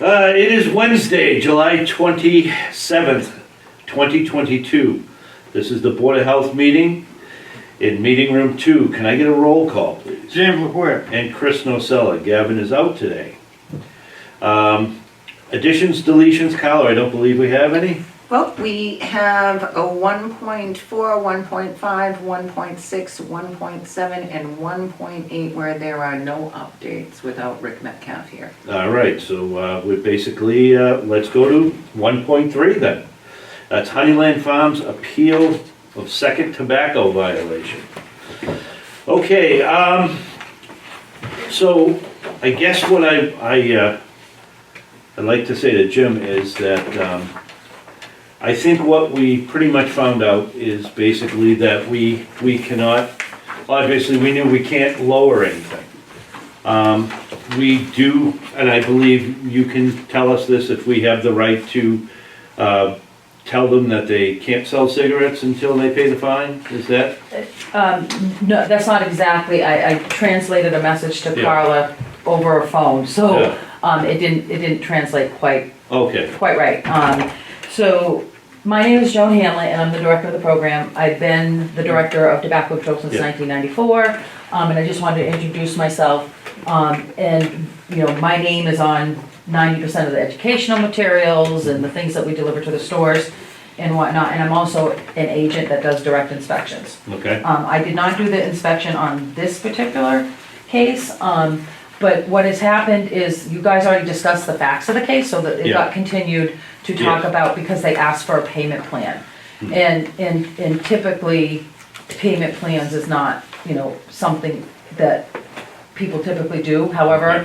It is Wednesday, July 27th, 2022. This is the Board of Health meeting in Meeting Room 2. Can I get a roll call, please? James LaQuarrie. And Chris Nocella. Gavin is out today. Additions, deletions, Kyle, I don't believe we have any. Well, we have a 1.4, 1.5, 1.6, 1.7, and 1.8 where there are no updates without Rick Metcalf here. All right, so we're basically, let's go to 1.3 then. That's Honeyland Farms appeal of second tobacco violation. Okay, so I guess what I'd like to say to Jim is that I think what we pretty much found out is basically that we cannot, obviously we knew we can't lower anything. We do, and I believe you can tell us this, if we have the right to tell them that they can't sell cigarettes until they pay the fine, is that? No, that's not exactly, I translated a message to Yeah. Carla over a phone, so, Yeah. it didn't translate quite Okay, right. So, my name is Joan Hanley, and I'm the director of the program. I've been the director of Tobacco Control since Yeah. 1994, and I just wanted to introduce myself. And, you know, my name is on 90% of the educational materials and the things that we deliver to the stores and whatnot, and I'm also an agent that does direct inspections. okay, I did not do the inspection on this particular case, but what has happened is you guys already discussed the facts of the case, so that it Yeah. got continued to talk Yes. about, because they asked for a payment plan. Hmm. And typically, payment plans is not, you know, something that people typically do. However, Okay.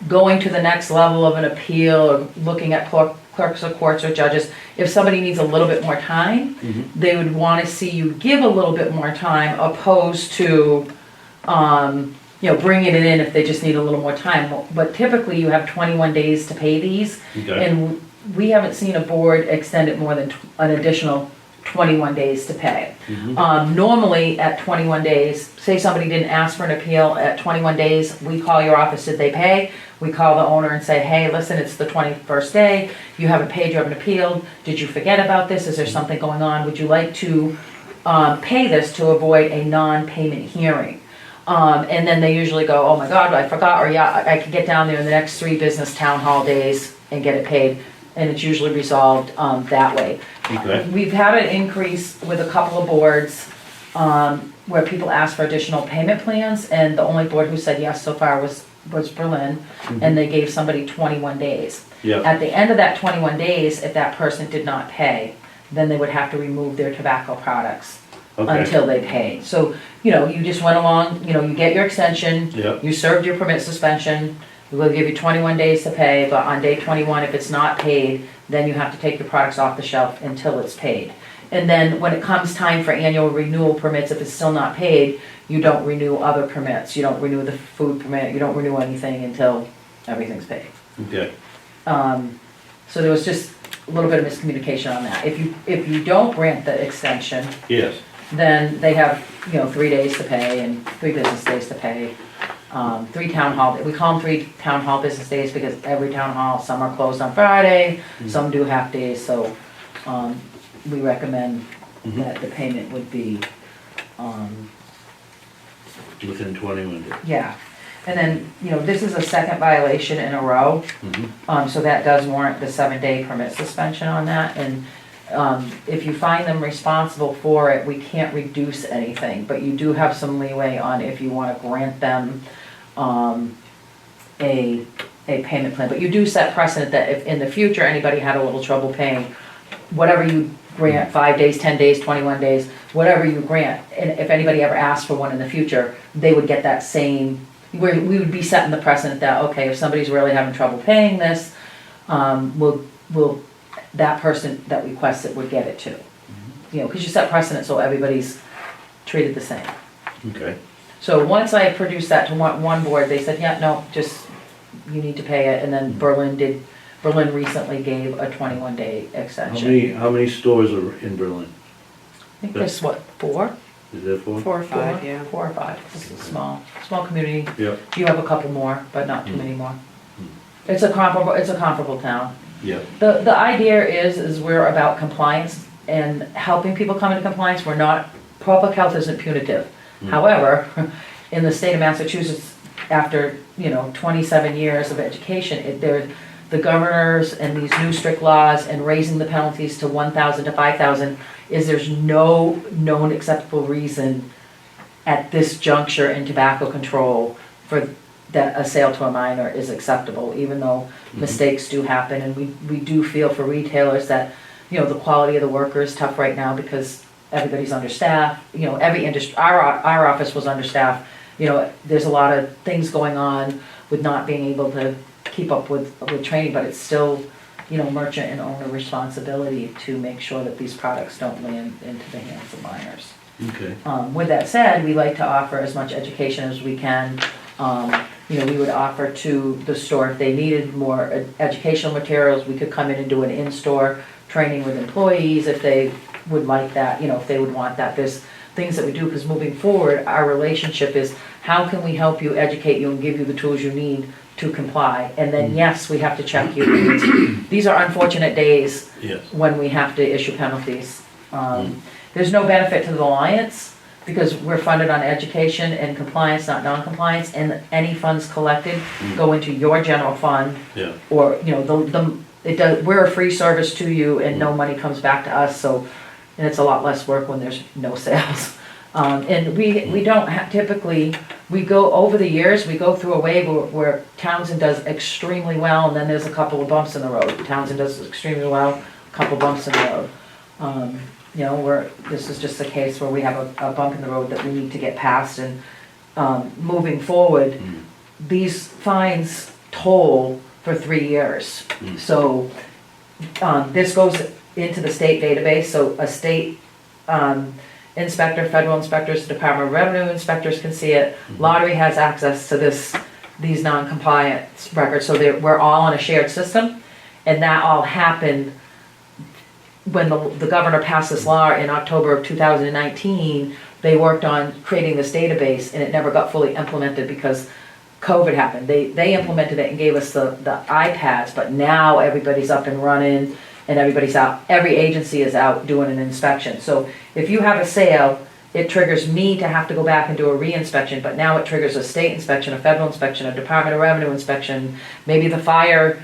going to the next level of an appeal or looking at clerks of courts or judges, if somebody needs a little bit more time, Mhm. they would want to see you give a little bit more time opposed to, you know, bringing it in if they just need a little more time. But typically you have 21 days to pay these, okay, and we haven't seen a board extend it more than an additional 21 days to pay. Mhm. Normally at 21 days, say somebody didn't ask for an appeal at 21 days, we call your office, did they pay? We call the owner and say, hey, listen, it's the 21st day, you haven't paid, you haven't appealed, did you forget about this, is there something going on, would you like to pay this to avoid a non-payment hearing? And then they usually go, oh my God, I forgot, or yeah, I could get down there in the next 3 business town hall days and get it paid, and it's usually resolved that way. okay, We've had an increase with a couple of boards where people asked for additional payment plans, and the only board who said yes so far was Berlin, and they gave somebody 21 days. yeah, At the end of that 21 days, if that person did not pay, then they would have to remove their tobacco products okay, until they paid. So, you know, you just went along, you know, you get your extension, yeah, you served your permit suspension, we'll give you 21 days to pay, but on day 21, if it's not paid, then you have to take your products off the shelf until it's paid. And then when it comes time for annual renewal permits, if it's still not paid, you don't renew other permits. You don't renew the food permit, you don't renew anything until everything's paid. okay, So there was just a little bit of miscommunication on that. If you don't grant the extension, yes, then they have, you know, 3 days to pay and 3 business days to pay. 3 town hall, we call them 3 town hall business days because every town hall, some are closed on Friday, some do half days, so, we recommend Mhm. that the payment would be, within 21 days. yeah. And then, you know, this is a second violation in a row, Mhm. so that does warrant the 7-day permit suspension on that, and, if you find them responsible for it, we can't reduce anything, but you do have some leeway on if you wanna grant them, a payment plan. But you do set precedent that if in the future anybody had a little trouble paying, whatever you grant, 5 days, 10 days, 21 days, whatever you grant, and if anybody ever asked for one in the future, they would get that same, we would be setting the precedent that, okay, if somebody's really having trouble paying this, will that person that requests it would get it too. You know, because you set precedent so everybody's treated the same. Okay, So once I produced that to one board, they said, yeah, no, just, you need to pay it, and then Berlin recently gave a 21-day extension. how many stores are in Berlin? I think there's what, 4? Is there 4? 4 or 5, yeah. 4 or 5, it's a small community. Yep. You have a couple more, but not too many more. It's a comparable town. Yep. The idea is we're about compliance and helping people come into compliance. We're not, public health isn't punitive. However, in the state of Massachusetts, after, 27 years of education, the governors and these new strict laws and raising the penalties to 1,000 to 5,000 there's no known acceptable reason at this juncture in tobacco control for that a sale to a minor is acceptable, even though mistakes do happen. And we do feel for retailers that, the quality of the worker is tough right now because everybody's understaffed. Every industry, our office was understaffed. There's a lot of things going on with not being able to keep up with training, but it's still, merchant and owner responsibility to make sure that these products don't land into the hands of minors. Okay. With that said, we like to offer as much education as we can. We would offer to the store if they needed more educational materials, we could come in and do an in-store training with employees if they would like that, if they would want that. There's things that we do, because moving forward, our relationship is how can we help you, educate you, and give you the tools you need to comply. And then, yes, we have to check you. These are unfortunate days Yes. when we have to issue penalties. There's no benefit to the Alliance because we're funded on education and compliance, not non-compliance, and any funds collected go into your general fund. Yeah. Or, we're a free service to you and no money comes back to us, and it's a lot less work when there's no sales. And we don't have, typically, we go, over the years, we go through a wave where Townsend does extremely well, and then there's a couple of bumps in the road. Townsend does extremely well, a couple bumps in the road. This is just a case where we have a bump in the road that we need to get past, and moving forward, these fines toll for 3 years. So, this goes into the state database, so a state, inspector, federal inspectors, Department of Revenue inspectors can see it. Lottery has access to these non-compliance records, so we're all on a shared system, and that all happened when the governor passed this law in October of 2019. They worked on creating this database, and it never got fully implemented because COVID happened. They implemented it and gave us the iPads, but now everybody's up and running. And everybody's out, every agency is out doing an inspection. So if you have a sale, it triggers me to have to go back and do a re-inspection, but now it triggers a state inspection, a federal inspection, a Department of Revenue inspection. Maybe the fire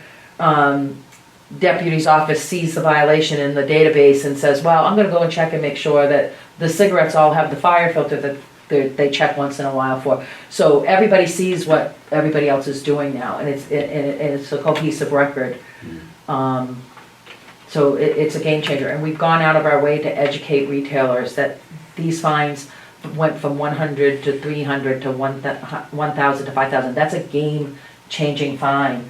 deputy's office sees the violation in the database and says, well, I'm gonna go and check and make sure that the cigarettes all have the fire filter that they check once in a while for. So everybody sees what everybody else is doing now, and it's a cohesive record. So it's a game changer, and we've gone out of our way to educate retailers that these fines went from 100 to 300 to 1,000 to 5,000. That's a game-changing fine.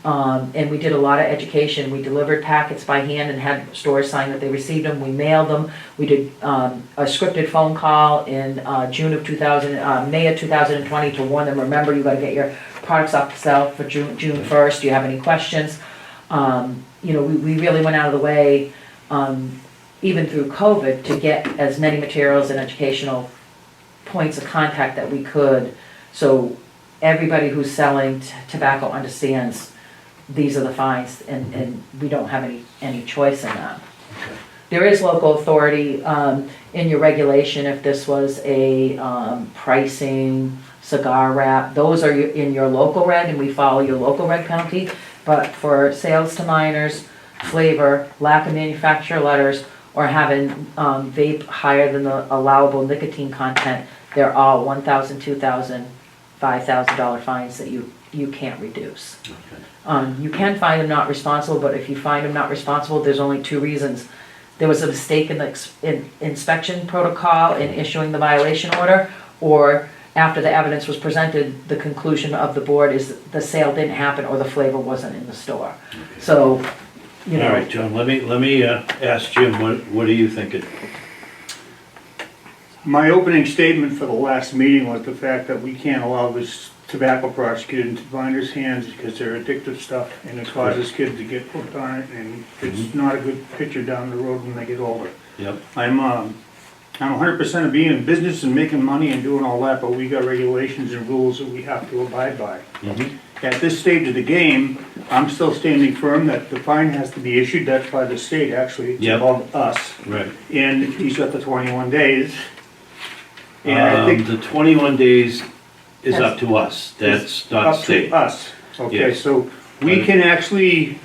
And we did a lot of education. We delivered packets by hand and had stores sign that they received them. We mailed them. We did a scripted phone call in May of 2020 to warn them, remember, you gotta get your products off the shelf for June 1st. Do you have any questions? We really went out of the way, even through COVID, to get as many materials and educational points of contact that we could. So everybody who's selling tobacco understands these are the fines, and we don't have any choice in that. Okay. There is local authority in your regulation if this was a pricing, cigar wrap. Those are in your local reg, and we follow your local reg penalty. But for sales to minors, flavor, lack of manufacturer letters, or having vape higher than the allowable nicotine content, they're all $1,000, $2,000, $5,000 fines that you can't reduce. Okay. You can find them not responsible, but if you find them not responsible, there's only 2 reasons. There was a mistake in the inspection protocol in issuing the violation order, or after the evidence was presented, the conclusion of the board is the sale didn't happen or the flavor wasn't in the store. Okay. So, All right, John, let me ask Jim, what are you thinking? My opening statement for the last meeting was the fact that we can't allow this tobacco products to get into minors' hands because they're addictive stuff and it causes kids to get hooked on it, and it's not a good picture down the road when they get older. Yep. I'm 100% of being in business and making money and doing all that, but we got regulations and rules that we have to abide by. At this stage of the game, I'm still standing firm that the fine has to be issued, that's by the state, actually, it's Yep. above us. Right. And he's got the 21 days. And I think The 21 days is up to us, that's not up to state. us. Okay, Yes. so we can actually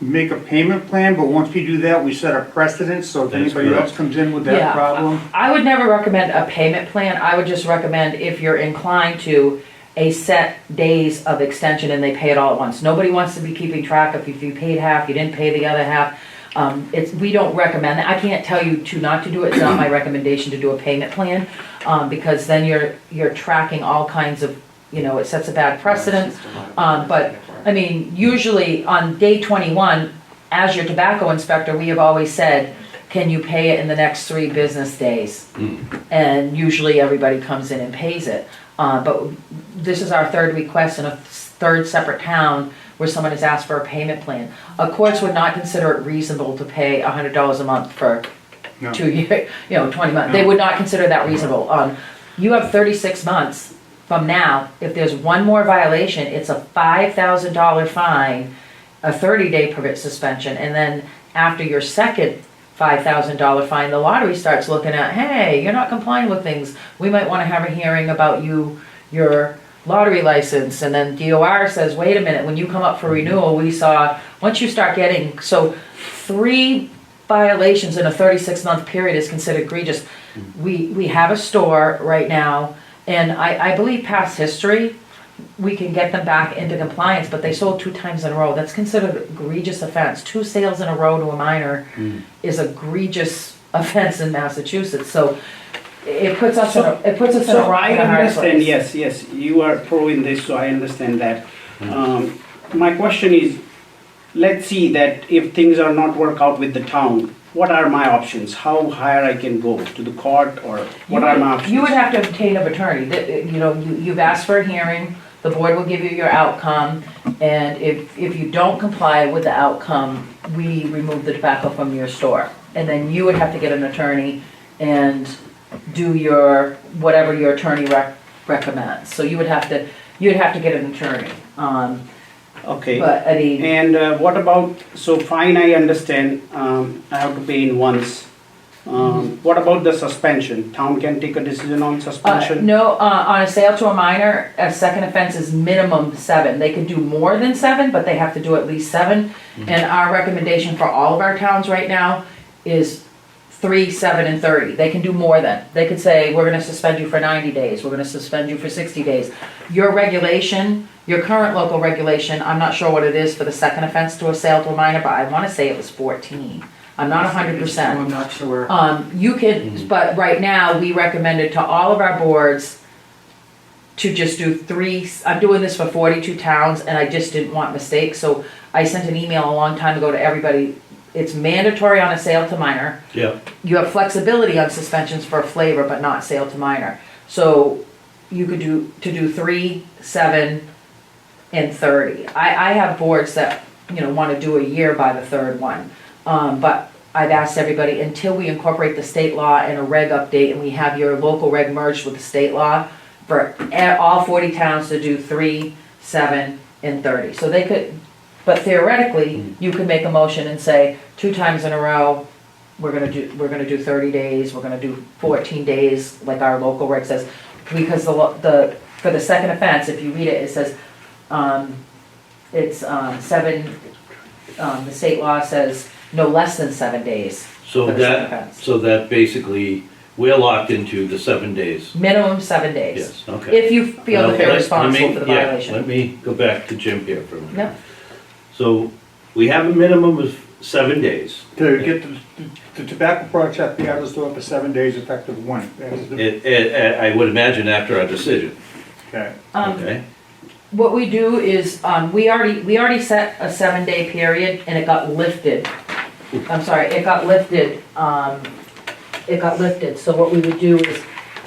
make a payment plan, but once we do that, we set a precedent, so if That's anybody correct. else comes in with Yeah. that problem. I would never recommend a payment plan, I would just recommend if you're inclined to, a set days of extension and they pay it all at once. Nobody wants to be keeping track of if you paid half, you didn't pay the other half. We don't recommend that, I can't tell you not to do it, it's not my recommendation to do a payment plan, because then you're tracking all kinds of, it sets a bad precedent. But, I mean, usually on day 21, as your tobacco inspector, we have always said, can you pay it in the next 3 business days? And usually everybody comes in and pays it. But this is our third request in a third separate town where someone has asked for a payment plan. Courts would not consider it reasonable to pay $100 a month for No. 2 years, 20 months. They would not consider that reasonable. You have 36 months from now. If there's one more violation, it's a $5,000 fine, a 30-day permit suspension, and then after your second $5,000 fine, the lottery starts looking at, hey, you're not complying with things. We might want to have a hearing about your lottery license. And then DOR says, wait a minute, when you come up for renewal, we saw, once you start getting, so 3 violations in a 36-month period is considered egregious. We have a store right now, and I believe past history, we can get them back into compliance, but they sold 2 times in a row. That's considered egregious offense. 2 sales in a row to a minor is egregious offense in Massachusetts. So it puts us in a, it puts us in So a rock I and a hard understand, place. yes, you are pro in this, so I understand that. My question is, let's see that if things are not work out with the town, what are my options? How higher I can go, to the court, or what are my options? You would have to obtain an attorney. You've asked for a hearing, the board will give you your outcome, and if you don't comply with the outcome, we remove the tobacco from your store. And then you would have to get an attorney and do whatever your attorney recommends. So you'd have to get an attorney. Okay. But, I mean, And what about, so fine, I understand, I have to pay in once. What about the suspension? Town can take a decision on suspension? no, on a sale to a minor, a second offense is minimum 7. They can do more than 7, but they have to do at least 7. And our recommendation for all of our towns right now is 3, 7, and 30. They can do more than. They could say, we're gonna suspend you for 90 days, we're gonna suspend you for 60 days. Your regulation, your current local regulation, I'm not sure what it is for the second offense to a sale to a minor, but I wanna say it was 14. I'm not 100%. I'm not sure. You can, but right now, we recommended to all of our boards to just do 3, I'm doing this for 42 towns, and I just didn't want mistakes, so I sent an email a long time ago to everybody. It's mandatory on a sale to minor. Yeah, You have flexibility on suspensions for flavor, but not sale to minor. So you could do 3, 7, and 30. I have boards that, wanna do a year by the 3rd one. But I've asked everybody, until we incorporate the state law and a reg update, and we have your local reg merged with the state law, for all 40 towns to do 3, 7, and 30. So they could, but theoretically, you could make a motion and say, 2 times in a row, we're gonna do 30 days, we're gonna do 14 days, like our local reg says. Because for the second offense, if you read it, it says, it's 7, the state law says no less than 7 days so for the second that, offense. so that basically, we're locked into the 7 days. Minimum 7 days. Yes, okay. If you feel that Now, they're let responsible me- for the yeah, violation. Let me go back to Jim here for a minute. Yep. So, we have a minimum of 7 days. To get the tobacco products have to be out of the store for 7 days effective when? That is the- I would imagine after our decision, Okay. okay? What we do is, we already set a 7-day period and it got lifted. I'm sorry, it got lifted, so what we would do is,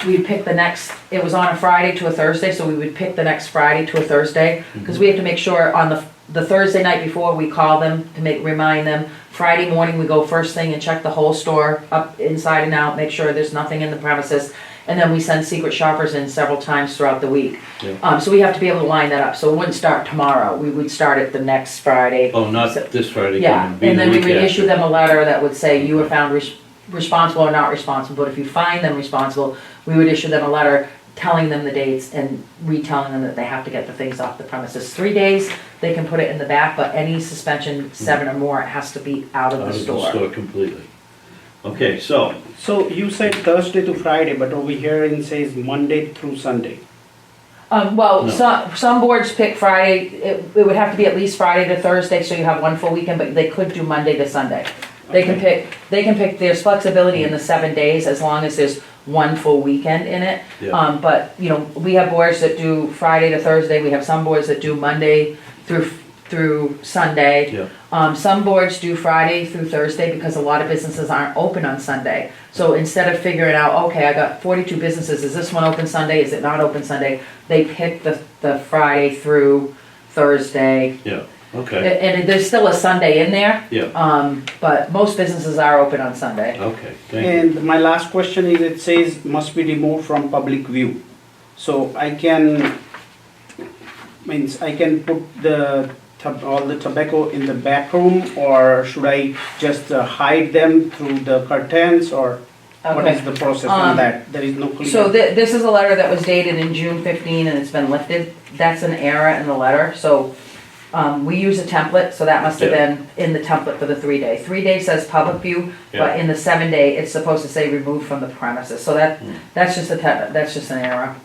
we'd pick the next, it was on a Friday to a Thursday, so we would pick the next Friday to a Thursday, because we have to make sure on the Thursday night before, we call them to remind them. Friday morning, we go first thing and check the whole store up inside and out, make sure there's nothing in the premises. and then we send secret shoppers in several times throughout the week. Yeah. So we have to be able to line that up, so it wouldn't start tomorrow, we would start it the next Friday. Oh, not So- this Friday Yeah, coming, be and the then we week would after. issue them a letter that would say you were found responsible or not responsible, but if you find them responsible, we would issue them a letter telling them the dates and retelling them that they have to get the things off the premises. 3 days, they can put it in the back, but any suspension, 7 or more, it has to be out of Out the of the store. store completely. Okay, so, So you said Thursday to Friday, but over here it says Monday through Sunday. Well, No. some boards pick Friday, it would have to be at least Friday to Thursday, so you have one full weekend, but they could do Monday to Sunday. They can pick, there's flexibility in the 7 days as long as there's one full weekend in it. yeah, But, you know, we have boards that do Friday to Thursday, we have some boards that do Monday through Sunday. yeah, Some boards do Friday through Thursday because a lot of businesses aren't open on Sunday. So instead of figuring out, okay, I got 42 businesses, is this one open Sunday, is it not open Sunday? They pick the Friday through Thursday. yeah, okay, And there's still a Sunday in there, yeah, but most businesses are open on Sunday. okay, thank you. And my last question is, it says must be removed from public view. So I can put all the tobacco in the back room, or should I just hide them through the curtains, or what Okay. is the process on Um, that? There is no clear. So this is a letter that was dated in June 15 and it's been lifted. That's an error in the letter, so we use a template, so that must have Yeah. been in the template for the 3 day. 3 day says public view, but Yeah. in the 7 day, it's supposed to say removed from the premises. So that's just that's just an error.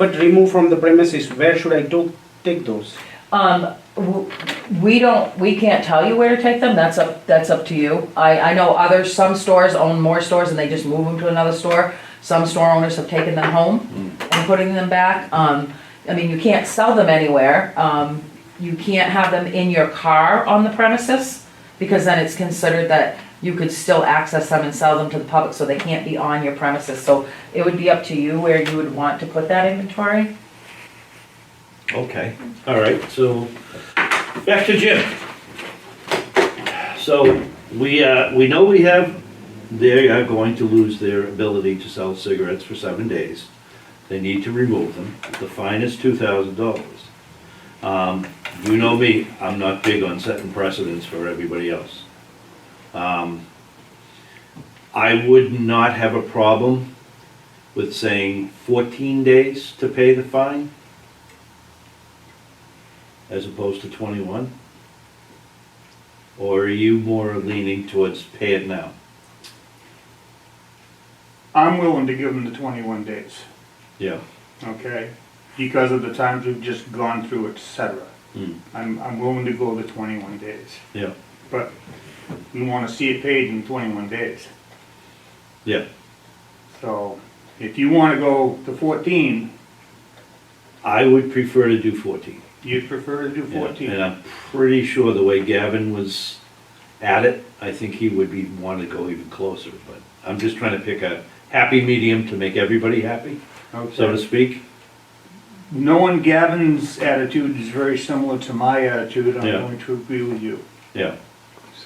But remove from the premises, where should I take those? We can't tell you where to take them, that's up to you. I know some stores own more stores and they just move them to another store. Some store owners have taken them home and putting them back. I mean, you can't sell them anywhere. You can't have them in your car on the premises, because then it's considered that you could still access them and sell them to the public, so they can't be on your premises. So it would be up to you where you would want to put that inventory. Okay, all right, so, back to Jim. So, we know they are going to lose their ability to sell cigarettes for 7 days. They need to remove them. The fine is $2,000. You know me, I'm not big on setting precedents for everybody else. I would not have a problem with saying 14 days to pay the fine, as opposed to 21? Or are you more leaning towards pay it now? I'm willing to give them the 21 days, Yeah. okay? Because of the times we've just gone through, et cetera. Hmm. I'm willing to go the 21 days, Yeah, but we wanna see it paid in 21 days. yeah. So, if you wanna go to 14, I would prefer to do 14. you'd prefer to do Yeah, 14. And I'm pretty sure the way Gavin was at it, I think he would want to go even closer, but I'm just trying to pick a happy medium to make everybody happy, so to Okay. speak. Knowing Gavin's attitude is very similar to my attitude, I'm Yeah. going to agree with you, Yeah,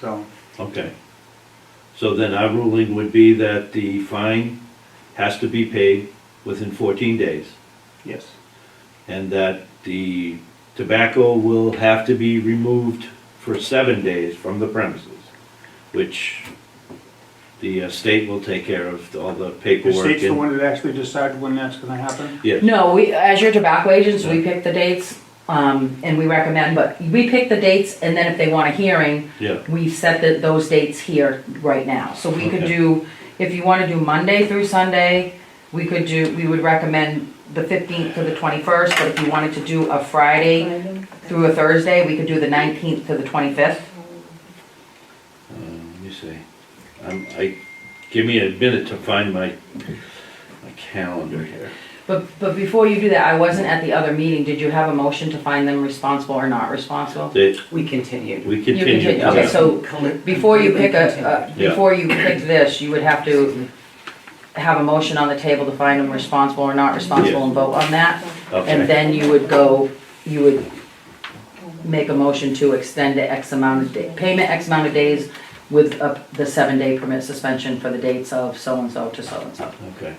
so. okay. So then our ruling would be that the fine has to be paid within 14 days, Yes. and that the tobacco will have to be removed for 7 days from the premises, which the state will take care of all the The paperwork. state's the and- one that actually decided when that's gonna happen? Yes, No, as your tobacco agents, we pick the dates, and we recommend, but we pick the dates, and then if they want a hearing, yeah, we set those dates here right now. So we could Okay. do, if you wanna do Monday through Sunday, we would recommend the 15th to the 21st, but if you wanted to do a Friday through a Thursday, we could do the 19th to the 25th. let me see. Give me a minute to find my calendar here. But before you do that, I wasn't at the other meeting, did you have a motion to find them responsible or not responsible? We continued. We You continue. continue, okay, so before you pick Yeah. before you pick this, you would have to have a motion on the table to find them responsible or not responsible Yes. and vote on that. And Okay, then you would make a motion to extend the X amount of payment X amount of days with the 7 day permit suspension for the dates of so-and-so to so-and-so. okay.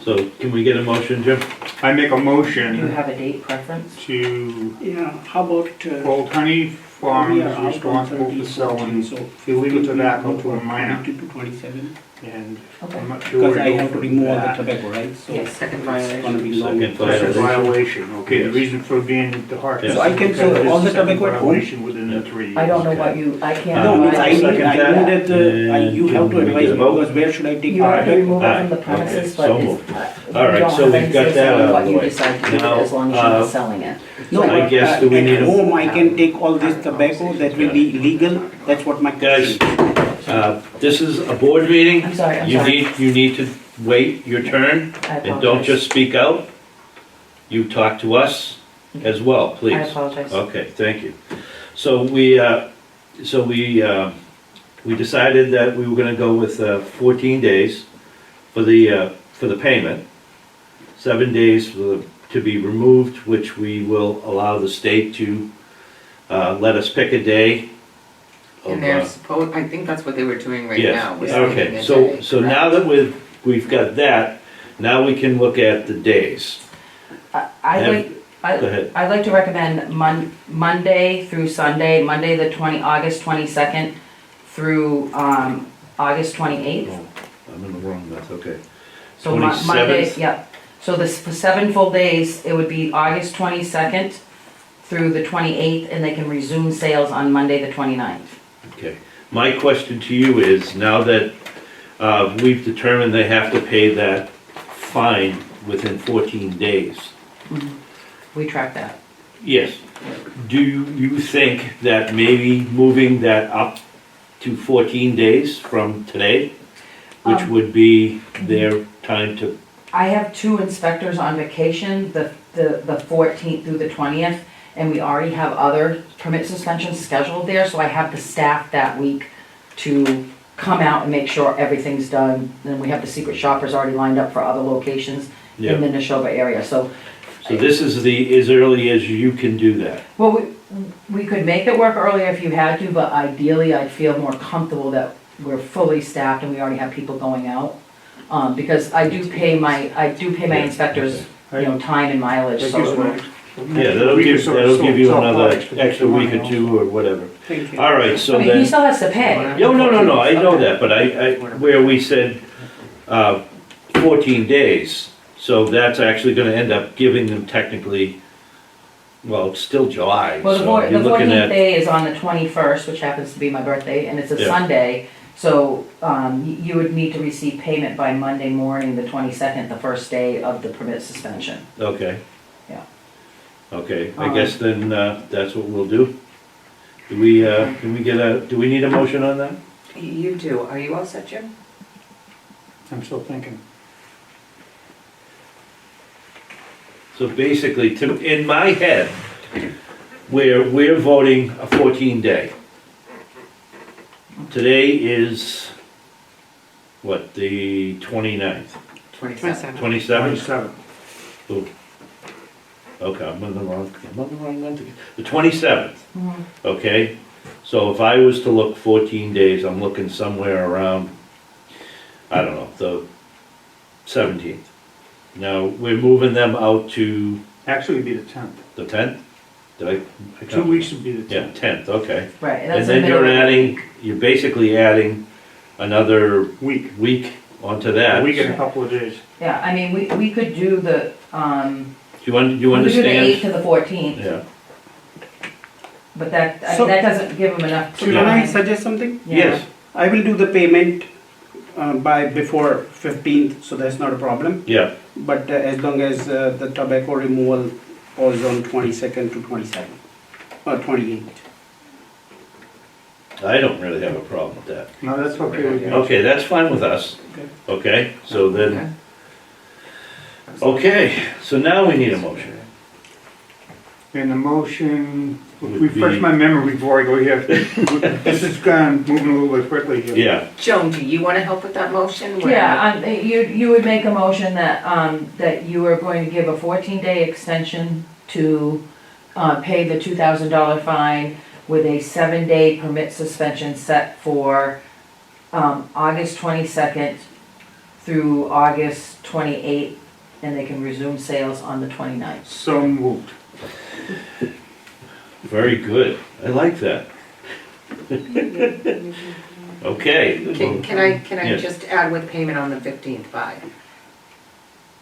So can we get a motion, Jim? I make a Do you motion have a date preference? to Yeah, how about? hold Honey Farms we are out on responsible 13, for selling 14, so illegal 15, tobacco we to a go minor. 22 to 27. And Okay. I'm not sure Because where I to go have to from remove all the that. tobacco, right? So Yes, second it's gonna violation. be long. Second That's a violation. violation, okay, the Yes. reason for being the hard. Yes. So I can sell all the tobacco at home? Violation within the 3 years. I don't know what you, I can't. No, means I I'll need, second I that. needed, you And have to can we advise get a me, vote? because where should I take You have to tobacco? remove it from the Alright, premises, okay, but so it's, moved. we All right, don't so have we've any got say that so out in of what the you way. decide to do, Now, as long as you're not selling it. No, I but, guess, do we need at a- home I can take all this tobacco, that will be legal, that's what my Guys, question. this is a board meeting. I'm sorry, I'm You sorry. you need to wait your turn, I and don't apologize. just speak out. You talk to us as well, please. I apologize. Okay, thank you. So we decided that we were gonna go with 14 days for the payment. 7 days to be removed, which we will allow the state to let us pick a day. And of, they're supposed, I think that's what they were doing right Yes, now. was okay, picking a so, day, so now correct? that we've got that, now we can look at the days. I'd like, Go ahead. I'd like to recommend Monday through Sunday, Monday August 22nd through, August 28th. Oh, I'm in the wrong month, okay. So Monday, 27th? yep. So this, for 7 full days, it would be August 22nd through the 28th, and they can resume sales on Monday, the 29th. Okay. My question to you is, now that we've determined they have to pay that fine within 14 days, We track that. yes, do you think that maybe moving that up to 14 days from today, which would be their time to, I have 2 inspectors on vacation, the 14th through the 20th, and we already have other permit suspensions scheduled there, so I have the staff that week to come out and make sure everything's done. And we have the secret shoppers already lined up for other locations in the Neshoba area, so. so this is as early as you can do that? Well, we could make it work earlier if you had to, but ideally, I'd feel more comfortable that we're fully staffed and we already have people going out. Because I do pay my inspectors, time and mileage, That gives so. me- Yeah, that'll week or give, so that'll to give you sell another products to get extra the week money or two or whatever. Thank you. All right, so I mean, he then, still has to pay. no, I know that, but where we said 14 days, so that's actually gonna end up giving them technically, well, it's still July, Well, so the you're looking 14th at, day is on the 21st, which happens to be my birthday, and it's a Yeah. Sunday. So, you would need to receive payment by Monday morning, the 22nd, the first day of the permit suspension. okay. Yeah. Okay, I guess then, that's what we'll do. Do we, do we need a motion on that? You do, are you all set, Jim? I'm still thinking. So basically, in my head, we're voting a 14-day. Today is, what, the 29th? 27. 27th? 27. Ooh. Okay, I'm on the wrong month again. The 27th, okay? So if I was to look 14 days, I'm looking somewhere around, I don't know, the 17th. Now, we're moving them out to Actually, it'd be the 10th. the 10th? Did I 2 count? weeks would be the Yeah, 10th. 10th, okay. Right, And and that's the then middle. you're basically adding another Week. week onto A that. week Do and a couple of days. Yeah, I mean, we could do the, you we could do the 8th understand? to the 14th, Yeah. but that, I So- mean, that doesn't give them enough. So can I suggest something? Yeah. Yes, I will do the payment by before 15th, so that's not a problem. yeah, But as long as the tobacco removal falls on 22nd to 27th, or 28th. I don't really have a problem with that. No, that's okay with me. Okay, that's fine with us, okay? So then, okay, so now we need a motion. And the motion, Would refresh be- my memory before I go here. This is gone, moving a little bit quickly here. Yeah, Joan, do you wanna help with that motion? Where- Yeah, you would make a motion that, that you are going to give a 14-day extension to, pay the $2,000 fine with a 7-day permit suspension set for, August 22nd through August 28th, and they can resume sales on the 29th. So moved. Very good. I like that. Okay. Can I Yes. just add with payment on the 15th by?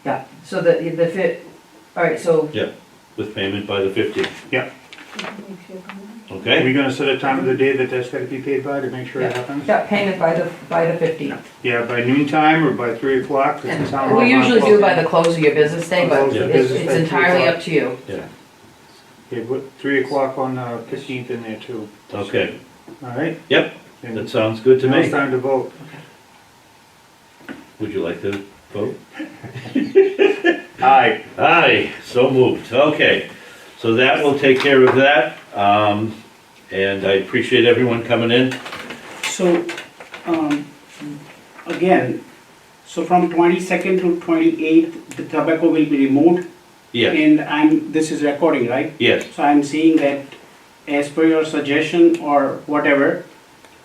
Yeah, so all right, so Yeah, with payment by the 15th. Yeah. Are Okay? we gonna set a time of the day that that's gotta be paid by to make sure it happens? yeah, payment by the 15th. Yeah, by noon time or by 3 o'clock? 'Cause the town hall We usually not do by closed. the close of your business day, but Close of it's business it's day, entirely 3 up to you. Yeah, Yeah, put 3 o'clock on the 15th in there too. okay. All right? Yep, And that sounds good to now it's me. time to vote. Would you like to vote? Aye. Aye, so moved. Okay, so that will take care of that. And I appreciate everyone coming in. So, again, so from 22nd to 28th, the tobacco will be removed. Yes, And this is recording, right? yes. So I'm seeing that as per your suggestion or whatever,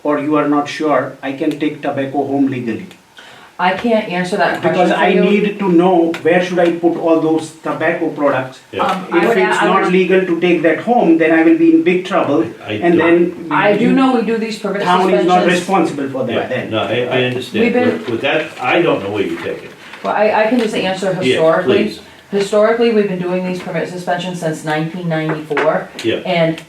or you are not sure, I can take tobacco home legally. I can't answer that question Because for I you. need to know where should I put all those tobacco products. Yeah. I If would, it's I not would, legal to take that home, then I will be in big trouble. I And don't- then. I do know we do these permit Town is not suspensions. responsible for Yeah, that then. no, I understand. We've been- With that, I don't know where you take it. Well, I can just answer Yes, historically. please. Historically, we've been doing these permit suspensions since 1994. Yeah, And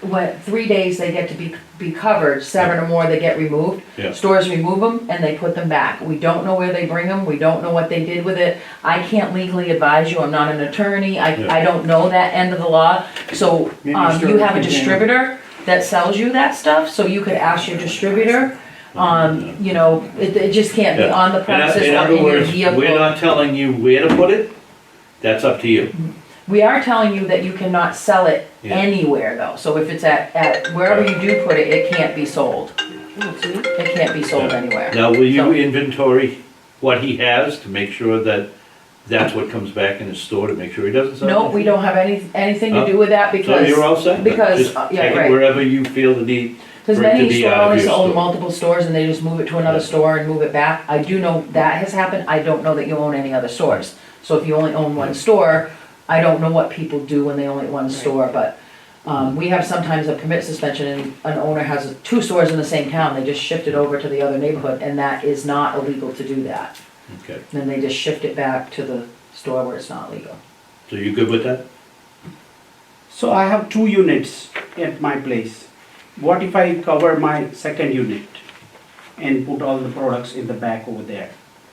when 3 days they get to be covered, 7 or more they get removed. yeah. Stores remove them and they put them back. We don't know where they bring them, we don't know what they did with it. I can't legally advise you, I'm not an attorney, Yeah. I don't know that end of the law. So, Maybe you stores have a can- distributor that sells you that stuff, so you could ask your distributor. You know, it just can't be Yeah. on the premises In or other in your words, vehicle. we're not telling you where to put it. That's up to you. We are telling you that you cannot sell it Yeah. anywhere though, so if it's at wherever you do put it, it can't be sold. It can't be sold Yeah. anywhere. Now, will you So- inventory what he has to make sure that that's what comes back in his store to make sure he doesn't sell it? No, we don't have anything to do with that So because, you're all set? then. because, Just yeah, take it right. wherever you feel the need. because for it to many be store out of owners your own store. multiple stores and they just move it to another Yeah. store and move it back. I do know that has happened, I don't know that you own any other stores. So if you only own one store, I don't know what people do when they only own one store, but, we have sometimes a permit suspension and an owner has 2 stores in the same town, they just shift it over to the other neighborhood, and that is not illegal to do that. Okay, Then they just shift it back to the store where it's not legal. so you good with that? So I have 2 units at my place. What if I cover my second unit and put all the products in the back over there?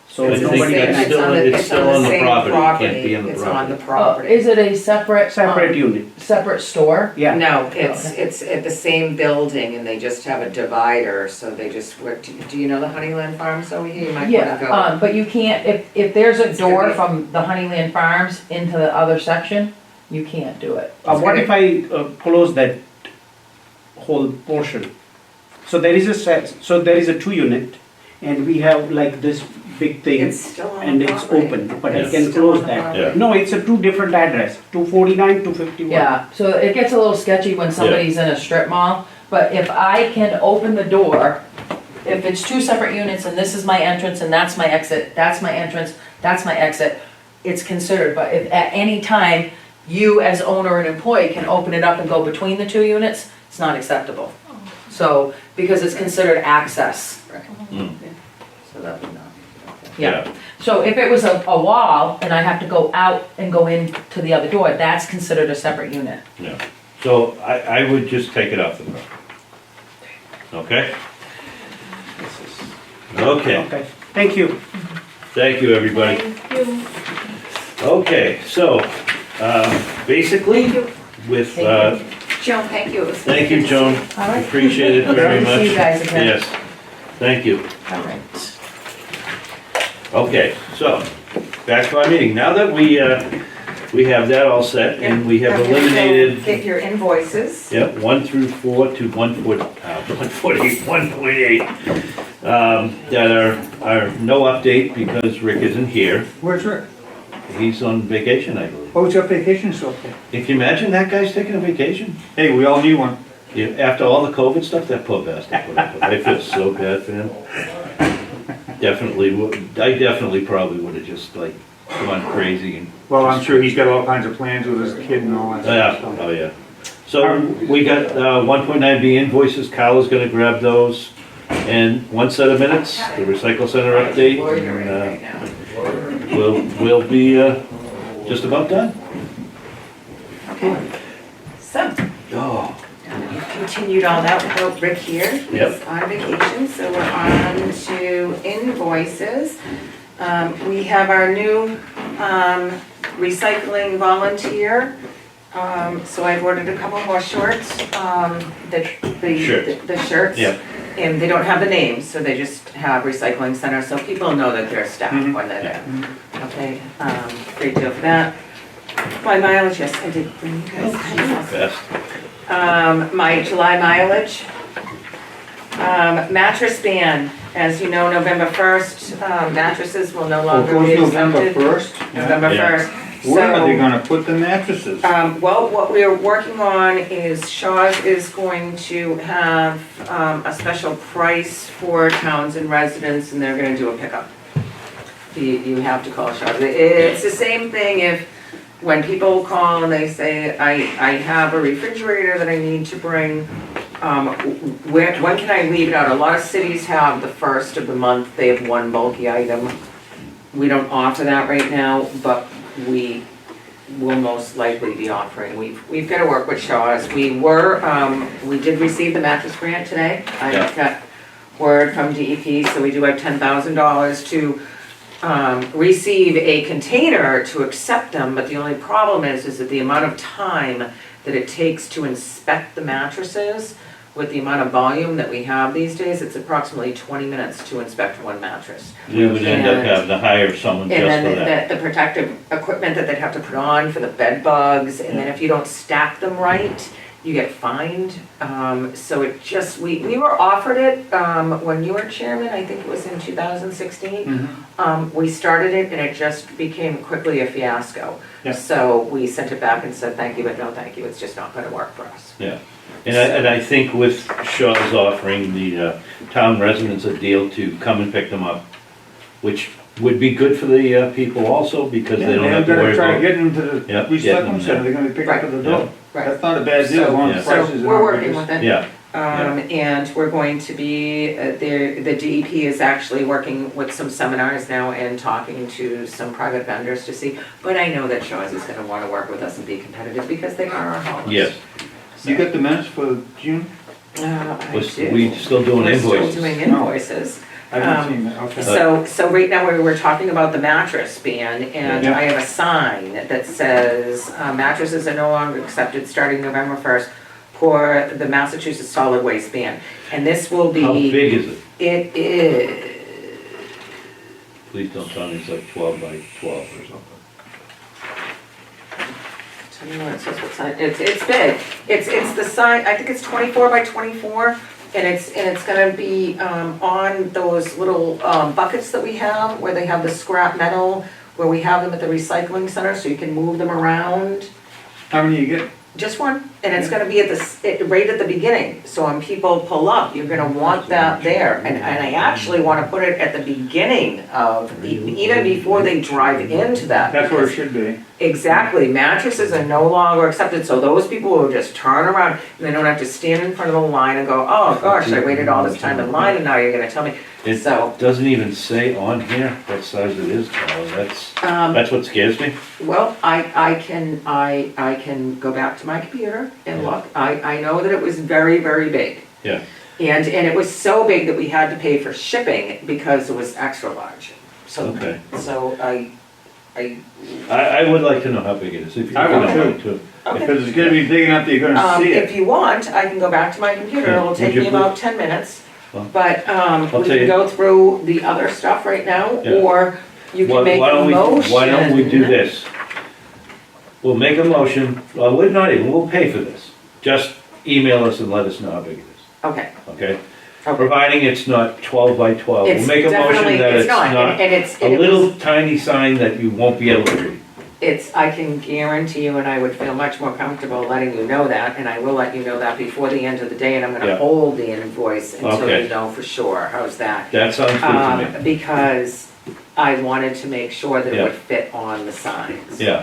So I think nobody that's can, still- it's still on the same property. It can't be on the It's on the Oh, property. is it a separate? separate unit, Separate store? yeah. No, it's at the same building and they just have a divider, so they just work, do you know the Honeyland Farms over here? You might wanna Yeah, go. but you can't, if there's a It's gonna door be- from the Honeyland Farms into the other section, you can't do it. What if I close that whole portion? So there is so there is a 2 unit and we have like this big thing It's still on and the it's property. open, but I It's can still on close the that. property. Yeah. No, it's a 2 different address, 249, 251. Yeah, so it gets a little sketchy when somebody's in a strip mall, but if I can open the door, if it's 2 separate units and this is my entrance and that's my exit, that's my entrance, that's my exit, it's considered, but if at any time you as owner and employee can open it up and go between the 2 units, it's not acceptable. So, because it's considered access. Mm. So that would not. Yeah, so if it was a wall and I have to go out and go in to the other door, that's considered a separate unit. Yeah. So I would just take it off the property. Okay? Okay, Okay, thank you. thank you, everybody. Okay, so, basically, with, Joan, thank you. It was- thank you, Joan. All right. Appreciate it very Good to much. see you guys again. Yes, thank you. All right. Okay, so, back to our meeting. Now that we have that all set and we have Now, you're gonna eliminated, Get your invoices. yep, 1 through 4 to 1.8, that are no update because Rick isn't here. Where's Rick? He's on vacation, I believe. Oh, it's your vacation still? Can you imagine that guy's taking a vacation? Hey, we all need one. Yeah, after all the COVID stuff, that poor bastard put up with. I feel so bad for him. definitely would, I definitely probably would have just like gone crazy and. Well, I'm sure he's got all kinds of plans with his kid and all that Yeah, stuff. oh yeah. So we got 1.9B invoices, Kyle is gonna grab those, and one set of minutes, the recycle center update, Loitering and right now. we'll be just about done. Okay, so, Oh. we've continued all that without Rick here. He's Yep. on vacation, so we're on to invoices. We have our new recycling volunteer. So I've ordered a couple more shirts, Shirts. the shirts. Yep. And they don't have the names, so they just have recycling center, so people know that they're staff Mhm. when they're there. Okay, great deal for that. My mileage, yes, I did bring you guys. Best. My July mileage. Mattress ban, as you know, November 1st, mattresses will no Well, longer goes be November accepted. 1st? November Yeah. 1st. Where are they So, gonna put the mattresses? well, what we are working on is Shaw's is going to have, a special price for towns and residents, and they're gonna do a pickup. You have to call Shaw's. It's the same thing if, when people call and they say, I have a refrigerator that I need to bring, when can I leave it out? A lot of cities have the first of the month, they have one bulky item. We don't offer that right now, but we will most likely be offering. We've got to work with Shaw's. We did receive the mattress grant today. I Yeah. got word from DEP, so we do have $10,000 to receive a container to accept them, but the only problem is that the amount of time that it takes to inspect the mattresses, with the amount of volume that we have these days, it's approximately 20 minutes to inspect one mattress. We would end up And- having to hire someone just And for then that. the protective equipment that they'd have to put on for the bed bugs, and then if you don't stack them right, you get fined. So it just, we were offered it, when you were chairman, I think it was in 2016. We started it and it just became quickly a fiasco. Yeah. So we sent it back and said, thank you, but no thank you, it's just not gonna work for us. Yeah, and I think with Shaw's offering the town residents a deal to come and pick them up, which would be good for the people also, because they don't have to They're worry gonna try to about. get them to the Yeah, getting them recycling center, there. they're gonna pick up at the door. Right. That's not a bad deal, as long as the So- prices So are we're not working reduced. with it. Yeah, And we're going to be, the DEP is actually working with some seminars now and talking to some private vendors to see, but I know that Shaw's is gonna wanna work with us and be competitive because they are our haulers. yes, You got the minutes for June? I do. we still doing We're still invoices. doing invoices. I haven't seen that, okay. So right now, we were talking about the mattress ban, and Yeah. I have a sign that says mattresses are no longer accepted starting November 1st for the Massachusetts solid waste ban. And this will be. How big is it? It is, Please don't tell me it's like 12 by 12 or something. tell me what it says, what size, it's big. It's the sign, I think it's 24 by 24, and it's gonna be on those little buckets that we have, where they have the scrap metal, where we have them at the recycling center, so you can move them around. How many you get? Just one, and it's gonna be at right at the beginning, so when people pull up, you're gonna want that there. And I actually wanna put it at the beginning of, even before they drive into that. That's where it should be. Exactly, mattresses are no longer accepted, so those people will just turn around, and they don't have to stand in front of the line and go, oh gosh, I waited all this time in line, and now you're gonna tell me. It So, doesn't even say on here what size it is, Carl, that's what scares me. well, I can go back to my computer and Yeah. look, I know that it was very, very big. Yeah, And it was so big that we had to pay for shipping because it was extra large. So, okay. so I, I would like to know how big it is, if you I can would know too. too. okay. Because it's gonna be big enough that you're gonna see If it. you want, I can go back to my computer, Yeah. it'll take Would me you about 10 minutes. Well, But, I'll we tell can you- go through the other stuff right now, Yeah. or you Why can make why a don't we- motion. Why don't we do this? We'll make a motion, well, we're not even, we'll pay for this. Just email us and let us know how big it is, Okay. okay? Okay. Providing it's not 12 by 12. We'll It's make a definitely, motion that it's it's not, not and it's. a and it little was- tiny sign that you won't be able to read. I can guarantee you, and I would feel much more comfortable letting you know that, and I will let you know that before the end of the day, and I'm Yeah. gonna hold the invoice until Okay. you know for sure. How's that? That sounds good to me. Because I wanted to make sure that it Yeah. would fit on the signs. Yeah,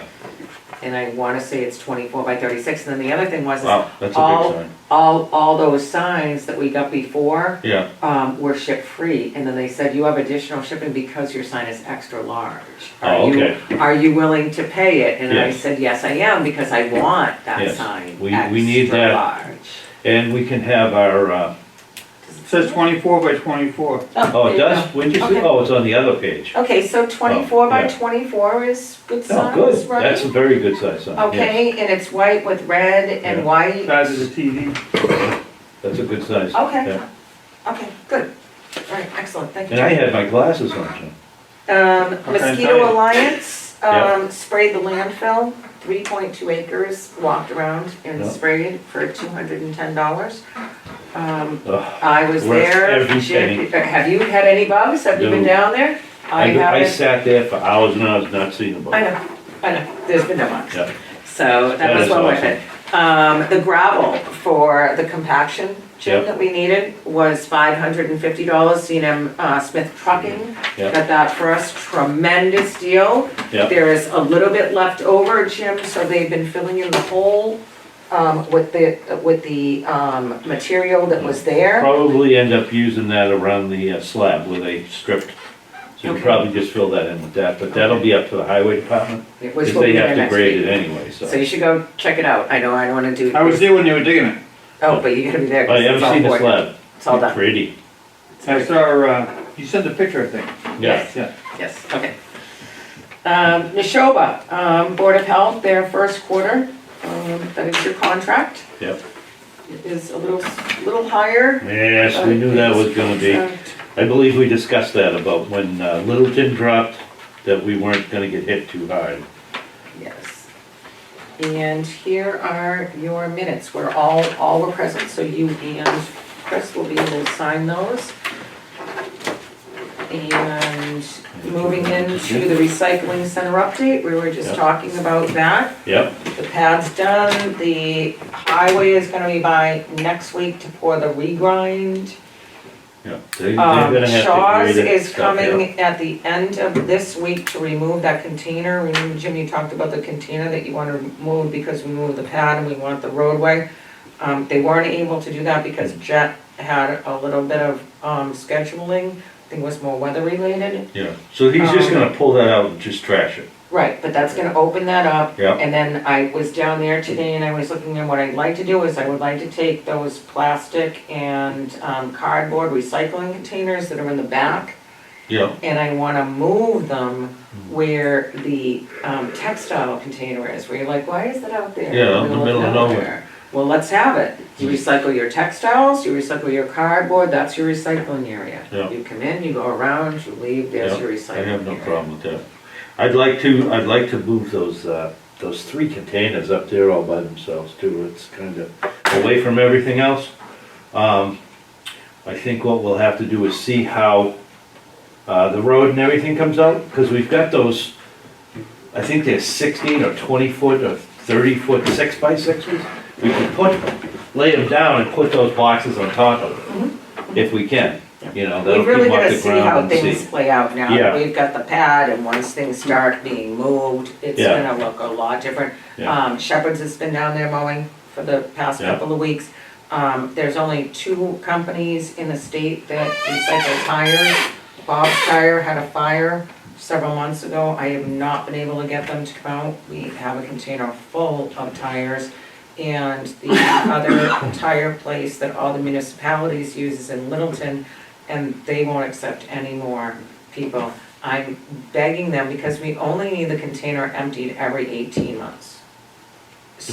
And I wanna say it's 24 by 36, and then the other thing was, is wow, that's a all, big sign. all those signs that we got before, Yeah, were ship free, and then they said, you have additional shipping because your sign is extra large. Oh, okay. Are you willing to pay it? And I Yes. said, yes, I am, because I want that Yes. sign We need extra that. large. and we can have our, It says 24 by 24. oh, there it you does? go. When'd you see? Okay. Oh, it's on the other page. Okay, so 24 by yeah. 24 is good Oh, size, good, right? that's a very good size sign. yes. Okay, and it's white with red and Yeah. white? Size of the TV. That's a good size. Okay, Yeah. okay, good. All right, excellent, thank you. And I had my glasses on, Jim. can I tell Mosquito you? Alliance, Yeah. sprayed the landfill, 3.2 acres, walked around and Yeah. sprayed for $210. Ugh, I was Worth there. every Jim- penny. Have you had any bugs? Have you been No. down there? I I haven't. sat there for hours and hours not seeing them. I know, there's been no bugs. Yeah. So that That was is well worth awesome. it. The gravel for the compaction, Jim, Yep. that we needed was $550. C&M Smith Trucking Yep. got that for us, tremendous deal. Yep. There is a little bit left over, Jim, so they've been filling in the hole with the material that was there. Probably end up using that around the slab where they stripped. So you Okay. probably just fill that in with that, but that'll be up to the highway department. Which Because will they be there have to next grade week. it anyway, so. So you should go check it out. I know I don't wanna do. I was there when they were digging it. Oh, but you gotta be there. Oh, 'cause you it's haven't all seen the boarded. slab? It's all done. Pretty. I saw, you sent the picture, I think. Yeah. Yeah. Yes, okay. Neshoba, Board of Health, their first quarter, that is your contract, Yep. is a little higher. Yes, we knew that was gonna be. I believe we discussed that about when Littleton dropped, that we weren't gonna get hit too hard. Yes. And here are your minutes, where all were present, so you and Chris will be able to sign those. And moving into the recycling center update, we were just Yep. talking about that. Yep, The pad's done, the highway is gonna be by next week to pour the regrind. yep. They're gonna have to Shaw's grade it is stuff, yeah. coming at the end of this week to remove that container. Remember, Jim, you talked about the container that you wanna remove because we moved the pad and we want the roadway. They weren't able to do that because Jet had a little bit of, scheduling, I think it was more weather related. Yeah, so he's just gonna pull that out and just trash it. Right, but that's gonna open that up. Yeah. And then I was down there today and I was looking at what I'd like to do is I would like to take those plastic and cardboard recycling containers that are in the back, Yeah, and I wanna move them where the textile container is, where you're like, why is that out there? Yeah, out in the middle of nowhere. Well, let's have it. You recycle your textiles, you recycle your cardboard, that's your recycling area. Yeah. You come in, you go around, you leave, there's Yeah, your I recycling have no area. problem with that. I'd like to move those 3 containers up there all by themselves too. It's kinda away from everything else. I think what we'll have to do is see how, the road and everything comes out, because we've got those, I think they're 16 or 20 foot or 30 foot 6x6s. We can lay them down and put those boxes on top of it, if we can, you know, that'll We've really keep 'em off gotta the see how ground and things see. play out now Yeah. that we've got the pad, and once things start being moved, it's Yeah. gonna look a lot different. Yeah. Shepherd's has been down there mowing for the past Yeah. couple of weeks. There's only 2 companies in the state that recycle tires. Bob's Tire had a fire several months ago. I have not been able to get them to come out. We have a container full of tires. And the other tire place that all the municipalities use is in Littleton, and they won't accept any more people. I'm begging them, because we only need the container emptied every 18 months.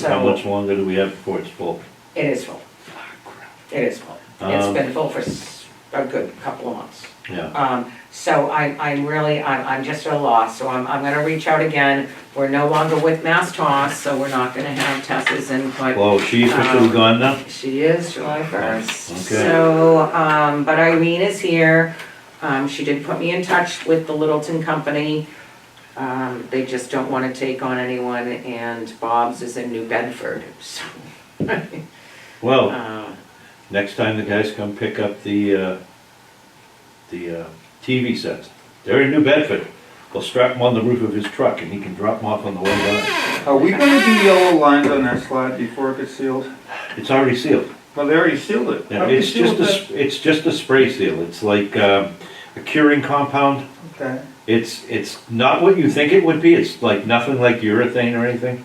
How much So, longer do we have before it's full? it is full. It is full. It's Um, been full for a good couple of months. Yeah, So I'm just at a loss, so I'm gonna reach out again. We're no longer with Mass Toss, so we're not gonna have Tessa's input. well, she's officially gone now? She is July 1st. Okay. So, but Irene is here. She did put me in touch with the Littleton company. They just don't wanna take on anyone, and Bob's is in New Bedford, so. Well, uh, next time the guys come pick up the TV sets, they're in New Bedford. They'll strap them on the roof of his truck and he can drop them off on the way down. Are we gonna do yellow lines on that slab before it gets sealed? It's already sealed. Well, they already sealed it. Yeah, How do you it's seal just that? it's just a spray seal. It's like a curing compound. Okay. It's not what you think it would be. It's like nothing like urethane or anything.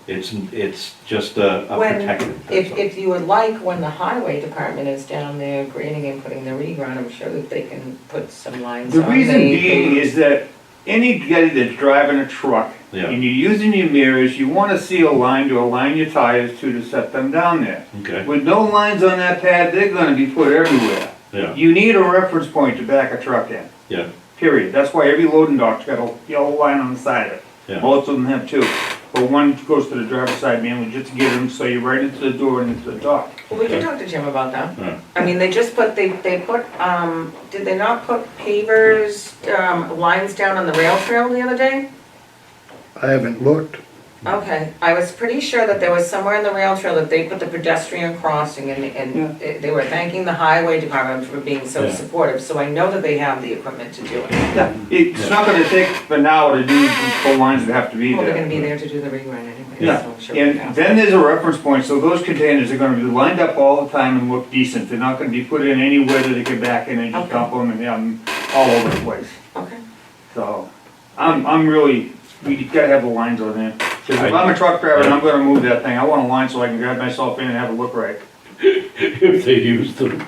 It's just a When, protectant. that's all. if you would like, when the highway department is down there grading and putting the regrind, I'm sure that they can put some lines on. The reason the- being is that any guy that's driving a truck Yeah. and you're using your mirrors, you wanna see a line to align your tires to set them down there. Okay, With no lines on that pad, they're gonna be put everywhere. yeah, You need a reference point to back a truck in, yeah, period. That's why every loading dock's got a yellow line on the side of it. yeah. Most of them have two. But one goes to the driver's side mainly just to get them so you're right into the door and into the dock. Well, we can talk to Jim about that. Yeah. I mean, they just put, they put, did they not put pavers, lines down on the rail trail the other day? I haven't looked. Okay, I was pretty sure that there was somewhere in the rail trail that they put the pedestrian crossing and they were thanking the highway department for being so Yeah. supportive, so I know that they have the equipment to do it. Yeah, it's not gonna take an hour to do the full lines that have to be Well, they're there. gonna be there to do the regrind anyway, Yeah, so I'm sure. we can and ask then there's a reference point, so those containers are gonna be lined up all the time and look decent. They're not gonna be put in anywhere that they get back in and just Okay. dump them and have them all over the place. them. Okay, So, I'm really, we gotta have the lines on there. Cause if I- I'm a truck driver and I'm gonna move that thing, I want a line so I can grab myself in and have it look right. If they use them,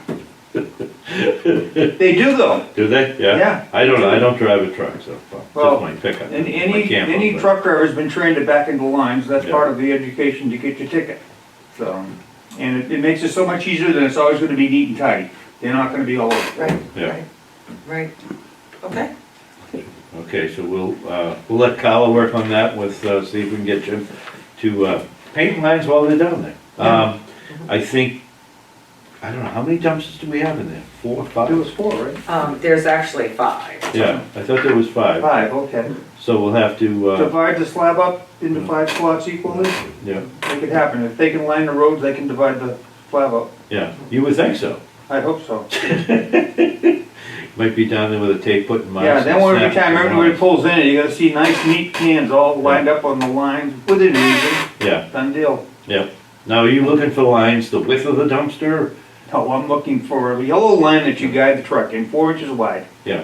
They do though. do they? Yeah. Yeah. I don't drive a truck, so Well, just my pickup. And my any camper, but- truck driver's been trained to back into lines, that's Yeah. part of the education to get your ticket. So, and it makes it so much easier than it's always gonna be neat and tidy. They're not gonna be all over. right, Yeah. right, right. Okay, Okay, so we'll let Kyle work on that with, see if we can get Jim to, paint lines while they're down there. I think, I don't know, how many dumpsters do we have in there? 4 or 5? It was 4, right? there's actually 5. Yeah, I thought there was 5, 5, okay. so we'll have to, Divide the slab up into 5 slots equally, yeah, make it happen. If they can line the roads, they can divide the slab up. yeah, you would think so. I hope so. Might be down there with a tape putting marks. Yeah, then and every snapping time the everybody lines. pulls in, you gotta see nice neat cans all lined up on the lines within reason. Yeah, Done deal. yeah. Now, are you looking for lines, the width of the dumpster? No, I'm looking for a yellow line that you guide the truck in, 4 inches wide. Yeah.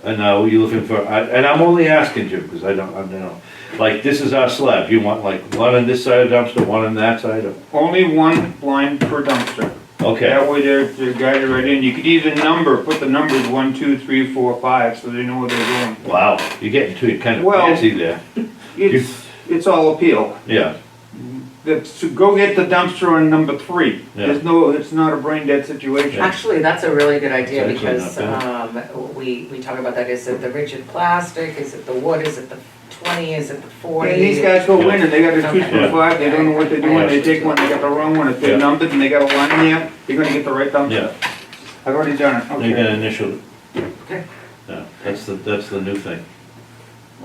And now, are you looking for, and I'm only asking Jim, because I don't know. Like, this is our slab, you want like one on this side of the dumpster, one on that side of, Only one line per dumpster. okay, That way they're guided right in. You could even put the numbers 1, 2, 3, 4, 5, so they know where they're going. wow, you're getting too kind of Well- fancy there. It's all appeal. Yeah, So go get the dumpster on number 3. Yeah. It's not a brain dead situation. Actually, that's a really good idea It's actually because, not we talk about that, is it the rigid plastic, is it the wood, is it the 20, is it the 40? And these guys go in and they got a Okay. 2.5, they don't know what they're doing, they take one, they got the wrong one, if they're Yeah. numbered and they got a line there, you're gonna get the right dumpster. yeah, I've already done it, they're gonna okay. initial it. Okay. Yeah, that's the new thing.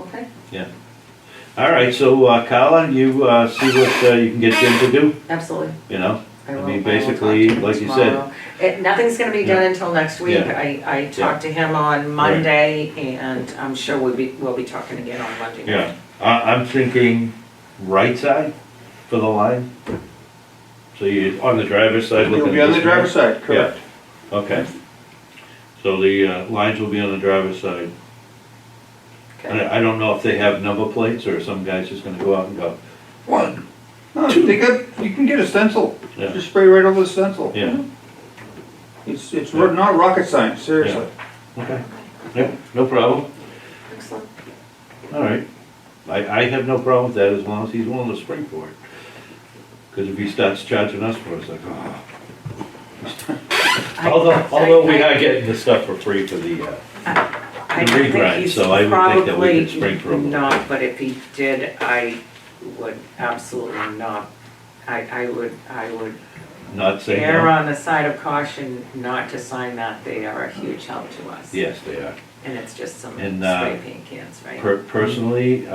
Okay, All right, so, Carla, you, see what, you can get Jim to do, absolutely. you know? I will- mean, I will basically, talk to him like you said. tomorrow. Nothing's gonna be done until next week. Yeah. I talked to him on Monday, and I'm sure we'll be talking again on Monday. Yeah, I'm thinking right side for the line. So you're on the driver's side looking You'll at be on the this way? driver's side, correct. Okay. So the lines will be on the driver's side. Okay. I don't know if they have number plates or some guy's just gonna go out and go, 1, No, you can get a stencil, yeah, just spray right over the stencil. yeah, It's not rocket science, seriously. okay. Yeah, no problem, Excellent. all right. I have no problem with that as long as he's willing to spring for it. Cause if he starts charging us for it, it's like, oh. Although we are getting the stuff for free for the, I the think regrind, he's so I would think that we could spring for probably him. not, but if he did, I would absolutely not. I would not saying err no. on the side of caution not to sign that. They are a huge help to us. Yes, they are. And it's just some And, spray paint cans, right? Personally,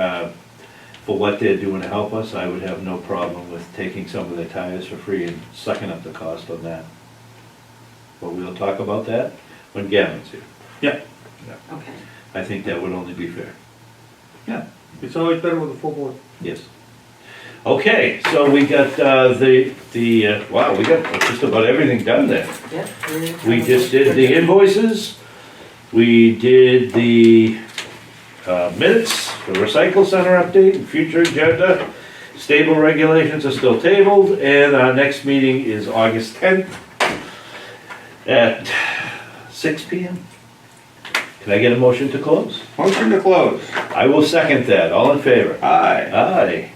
for what they're doing to help us, I would have no problem with taking some of the tires for free and sucking up the cost on that. But we'll talk about that when Gavin's here. Yeah, Okay. I think that would only be fair. yeah, it's always better with a full board. Yes. Okay, so we got, wow, we got just about everything done there. Yeah. We just did the invoices, we did the minutes, the recycle center update, future agenda, stable regulations are still tabled, and our next meeting is August 10th at 6 PM. Can I get a motion to close? Motion to close. I will second that, all in favor? Aye. Aye.